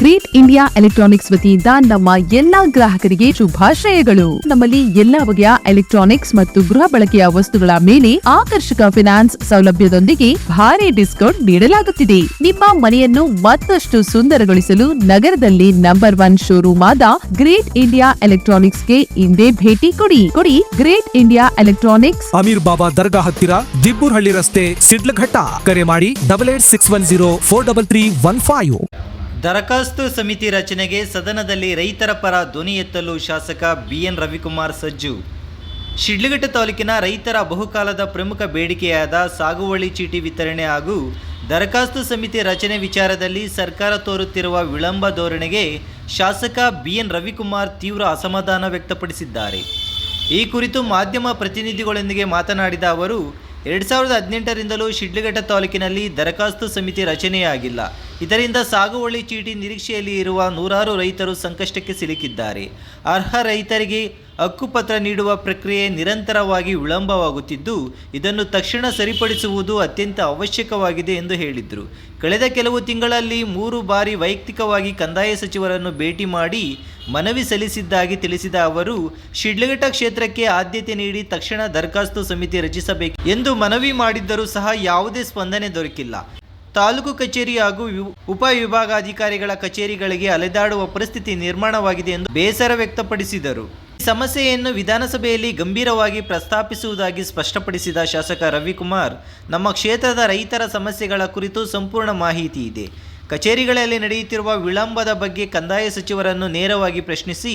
Great India electronics ವತಿಯಿಂದ ನಮ್ಮ ಎಲ್ಲಾ ಗ್ರಾಹಕರಿಗೆ ಶುಭಾಶಯಗಳು. ನಮ್ಮಲ್ಲಿ ಎಲ್ಲಾ ಬಗೆಯ ಎಲೆಕ್ಟ್ರಾನಿಕ್ಸ್ ಮತ್ತು ಗೃಹ ಬಳಕೆಯ ವಸ್ತುಗಳ ಮೇಲೆ ಆಕರ್ಷಕ ಫಿನಾನ್ಸ್ ಸೌಲಭ್ಯದೊಂದಿಗೆ ಭಾರಿ ಡಿಸ್ಕೌಂಟ್ ನೀಡಲಾಗುತ್ತಿದೆ. ನಿಮ್ಮ ಮನೆಯನ್ನು ಮತ್ತಷ್ಟು ಸುಂದರಗೊಳಿಸಲು ನಗರದಲ್ಲಿ ನಂಬರ್ 1 ಶೋರೂಮ್ ಆದ ಗ್ರೇಟ್ ಇಂಡಿಯಾ ಎಲೆಕ್ಟ್ರಾನಿಕ್ಸ್ಗೆ ಇಂದೇ ಭೇಟಿ ಕೊಡಿ. ಗ್ರೇಟ್ ಇಂಡಿಯಾ ಎಲೆಕ್ಟ್ರಾನಿಕ್ಸ್, ಅಮೀರ್ ಬಾಬಾ ದರ್ಗಾ ಹತ್ತಿರ, ದಿಬ್ಬೂರ್ಹಳ್ಳಿ ರಸ್ತೆ, ಸಿಡ್ಲಘಟ್ಟ. ಕರೆ ಮಾಡಿ 8861043315. ದರಖಾಸ್ತು ಸಮಿತಿ ರಚನೆಗೆ ಸದನದಲ್ಲಿ ರೈತರ ಪರ ಧ್ವನಿ ಎತ್ತಲು ಶಾಸಕ ಬಿಎನ್ ರವಿಕುಮಾರ್ ಸಜ್ಜು. ಶಿಡ್ಲಘಟ್ಟ ತಾಲೂಕಿನ ರೈತರ ಬಹುಕಾಲದ ಪ್ರಮುಖ ಬೇಡಿಕೆಯಾದ ಸಾಗುವಳಿ ಚೀಟಿ ವಿತರಣೆ ಹಾಗೂ ದರಖಾಸ್ತು ಸಮಿತಿ ರಚನೆ ವಿಚಾರದಲ್ಲಿ ಸರ್ಕಾರ ತೋರುತ್ತಿರುವ ವಿಳಂಬ ಧೋರಣೆಗೆ ಶಾಸಕ ಬಿಎನ್ ರವಿಕುಮಾರ್ ತೀವ್ರ ಅಸಮಾಧಾನ ವ್ಯಕ್ತಪಡಿಸಿದ್ದಾರೆ. ಈ ಕುರಿತು ಮಾಧ್ಯಮ ಪ್ರತಿನಿಧಿಗಳೊಂದಿಗೆ ಮಾತನಾಡಿದ ಅವರು, 2018ರಿಂದಲೂ ಶಿಡ್ಲಘಟ್ಟ ತಾಲೂಕಿನಲ್ಲಿ ದರಖಾಸ್ತು ಸಮಿತಿ ರಚನೆಯಾಗಿಲ್ಲ. ಇದರಿಂದ ಸಾಗುವಳಿ ಚೀಟಿ ನಿರೀಕ್ಷೆಯಲ್ಲಿ ಇರುವ ನೂರಾರು ರೈತರು ಸಂಕಷ್ಟಕ್ಕೆ ಸಿಲುಕಿದ್ದಾರೆ. ಅರ್ಹ ರೈತರಿಗೆ ಹಕ್ಕುಪತ್ರ ನೀಡುವ ಪ್ರಕ್ರಿಯೆ ನಿರಂತರವಾಗಿ ವಿಳಂಬವಾಗುತ್ತಿದ್ದು, ಇದನ್ನು ತಕ್ಷಣ ಸರಿಪಡಿಸುವುದು ಅತ್ಯಂತ ಅವಶ್ಯಕವಾಗಿದೆ ಎಂದು ಹೇಳಿದರು. ಕಳೆದ ಕೆಲವು ತಿಂಗಳಲ್ಲಿ 3 ಬಾರಿ ವೈಯಕ್ತಿಕವಾಗಿ ಕಂದಾಯ ಸಚಿವರನ್ನು ಭೇಟಿ ಮಾಡಿ ಮನವಿ ಸಲ್ಲಿಸಿದ್ದಾಗಿ ತಿಳಿಸಿದ ಅವರು, ಶಿಡ್ಲಘಟ್ಟ ಕ್ಷೇತ್ರಕ್ಕೆ ಆದ್ಯತೆ ನೀಡಿ ತಕ್ಷಣ ದರಖಾಸ್ತು ಸಮಿತಿ ರಚಿಸಬೇಕು ಎಂದು ಮನವಿ ಮಾಡಿದ್ದರೂ ಸಹ ಯಾವುದೇ ಸ್ಪಂದನೆ ದೊರಕಿಲ್ಲ. ತಾಲೂಕು ಕಚೇರಿ ಹಾಗೂ ಉಪವಿಭಾಗಾಧಿಕಾರಿಗಳ ಕಚೇರಿಗಳಿಗೆ ಅಲೆದಾಡುವ ಪರಿಸ್ಥಿತಿ ನಿರ್ಮಾಣವಾಗಿದೆ ಎಂದು ಬೇಸರ ವ್ಯಕ್ತಪಡಿಸಿದರು. ಈ ಸಮಸ್ಯೆಯನ್ನು ವಿಧಾನಸಭೆಯಲ್ಲಿ ಗಂಭೀರವಾಗಿ ಪ್ರಸ್ತಾಪಿಸುವುದಾಗಿ ಸ್ಪಷ್ಟಪಡಿಸಿದ ಶಾಸಕ ರವಿಕುಮಾರ್, ನಮ್ಮ ಕ್ಷೇತ್ರದ ರೈತರ ಸಮಸ್ಯೆಗಳ ಕುರಿತು ಸಂಪೂರ್ಣ ಮಾಹಿತಿ ಇದೆ. ಕಚೇರಿಗಳಲ್ಲಿ ನಡೆಯುತ್ತಿರುವ ವಿಳಂಬದ ಬಗ್ಗೆ ಕಂದಾಯ ಸಚಿವರನ್ನು ನೇರವಾಗಿ ಪ್ರಶ್ನಿಸಿ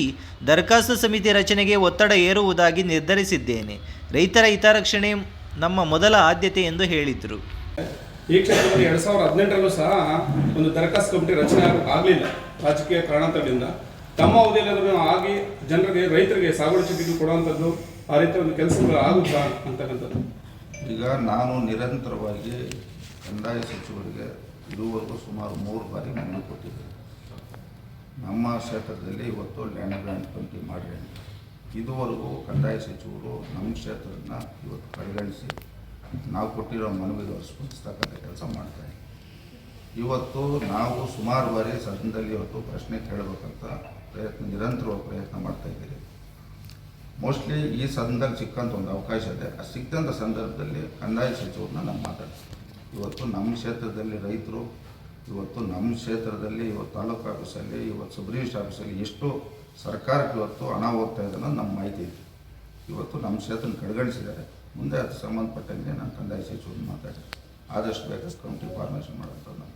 ದರಖಾಸ್ತು ಸಮಿತಿ ರಚನೆಗೆ ಒತ್ತಡ ಹೇರುವುದಾಗಿ ನಿರ್ಧರಿಸಿದ್ದೇನೆ. ರೈತರ ಹಿತರಕ್ಷಣೆ ನಮ್ಮ ಮೊದಲ ಆದ್ಯತೆ ಎಂದು ಹೇಳಿದರು. ಈ ಕ್ಷೇತ್ರದಲ್ಲಿ 2018ರಲ್ಲೂ ಸಹ ಒಂದು ದರಖಾಸ್ತು ಕಮಿಟಿ ರಚನೆ ಆಗಲಿಲ್ಲ. ರಾಜಕೀಯ ಕಾರಣಾಂತರದಿಂದ ತಮ್ಮ ಅವಧಿಯಲ್ಲಿ ಆಗಿ ಜನರಿಗೆ, ರೈತರಿಗೆ ಸಾಗುವಳಿ ಚೀಟಿಗಳು ಕೊಡುವಂಥದ್ದು, ಆ ರೀತಿಯ ಒಂದು ಕೆಲಸಗಳು ಆಗುತ್ತಾ ಅಂತಕ್ಕಂಥದ್ದು. ಈಗ ನಾನು ನಿರಂತರವಾಗಿ ಕಂದಾಯ ಸಚಿವರಿಗೆ ಇದುವರೆಗೂ ಸುಮಾರು 3 ಬಾರಿ ಮನವಿ ಕೊಟ್ಟಿದ್ದೇನೆ. ನಮ್ಮ ಕ್ಷೇತ್ರದಲ್ಲಿ ಇವತ್ತು ಲ್ಯಾಂಡ್ ಗ್ರಾಂಟ್ ಕಮಿಟಿ ಮಾಡಿ ಇದುವರೆಗೂ ಕಂದಾಯ ಸಚಿವರು ನಮ್ಮ ಕ್ಷೇತ್ರನ ಇವತ್ತು ಪರಿಗಣಿಸಿ ನಾವು ಕೊಟ್ಟಿರೋ ಮನವಿಗೆ ಸ್ಪಂದಿಸ್ತಕ್ಕಂಥ ಕೆಲಸ ಮಾಡ್ತಾರೆ. ಇವತ್ತು ನಾವು ಸುಮಾರು ಬಾರಿ ಸದನದಲ್ಲಿ ಇವತ್ತು ಪ್ರಶ್ನೆ ಕೇಳಬೇಕಂತ ನಿರಂತರವಾಗಿ ಪ್ರಯತ್ನ ಮಾಡ್ತಾ ಇದ್ದೀರಿ. ಮೋಸ್ಟ್ಲಿ ಈ ಸದನದಲ್ಲಿ ಸಿಕ್ಕಂಥ ಒಂದು ಅವಕಾಶ ಇದೆ. ಆ ಸಿಕ್ಕಂಥ ಸಂದರ್ಭದಲ್ಲಿ ಕಂದಾಯ ಸಚಿವರನ್ನ ನಾನು ಮಾತಾಡ್ತೀನಿ. ಇವತ್ತು ನಮ್ಮ ಕ್ಷೇತ್ರದಲ್ಲಿ ರೈತರು, ಇವತ್ತು ನಮ್ಮ ಕ್ಷೇತ್ರದಲ್ಲಿ ಇವತ್ತು ತಾಲೂಕು ಆಫೀಸಲ್ಲಿ, ಇವತ್ತು ಸಬ್ ರಿಜಿಸ್ಟ್ರ್ ಆಫೀಸಲ್ಲಿ ಎಷ್ಟು ಸರ್ಕಾರಕ್ಕೆ ಇವತ್ತು ಹಣ ಹೋಗ್ತಾ ಇದೆ ಅನ್ನೋದು ನಮ್ಮ ಮಾಹಿತಿ ಇದೆ. ಇವತ್ತು ನಮ್ಮ ಕ್ಷೇತ್ರನ ಕಡೆಗಣಿಸಿದ್ದಾರೆ. ಮುಂದೆ ಅದು ಸಂಬಂಧಪಟ್ಟಂಗೆ ನಾನು ಕಂದಾಯ ಸಚಿವರನ್ನ ಮಾತಾಡಿ ಆದಷ್ಟು ಬೇಗ ಕಮಿಟಿ ಫಾರ್ಮೇಷನ್ ಮಾಡೋಂಥದ್ದು ನಮ್ಮ